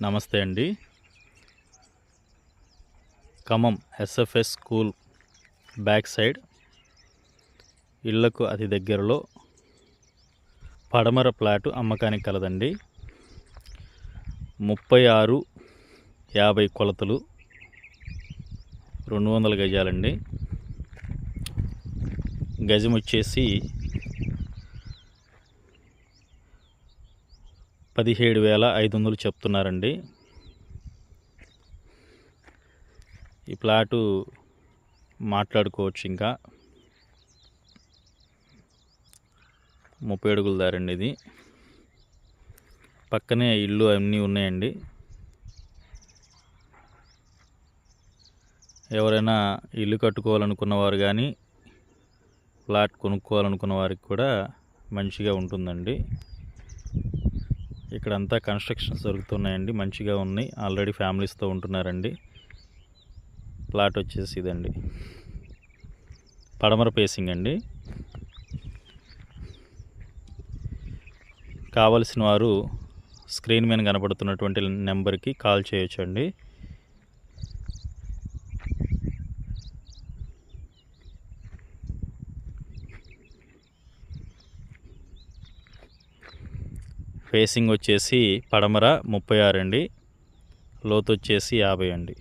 నమస్తే అండి. Khammam SFS school back side ఇళ్లకు అతి దగ్గరలో పడమర ప్లాటు అమ్మకానికి కలదండి. 36-50 కొలతలు, 200 గజాలండి. గజం వచ్చేసి 17,500 చెప్తున్నారండి. ఈ ప్లాటు మాట్లాడుకోవచ్చు. ఇంకా 30 అడుగుల దారండి ఇది. పక్కనే ఇల్లు అన్నీ ఉన్నాయండి. ఎవరైనా ఇల్లు కట్టుకోవాలనుకున్న వారు కానీ ప్లాట్ కొనుక్కోవాలనుకున్న వారికి కూడా మంచిగా ఉంటుందండి. ఇక్కడంతా కన్స్ట్రక్షన్స్ జరుగుతున్నాయండి. మంచిగా ఉన్నాయి. ఆల్రెడీ ఫ్యామిలీస్తో ఉంటున్నారండి. ప్లాట్ వచ్చేసి ఇదండి, పడమర ఫేసింగ్ అండి. కావలసిన వారు స్క్రీన్ మీద కనబడుతున్నటువంటి నెంబర్కి కాల్ చేయొచ్చండి. ఫేసింగ్ వచ్చేసి పడమర 36 అండి. లోతు వచ్చేసి 50 అండి.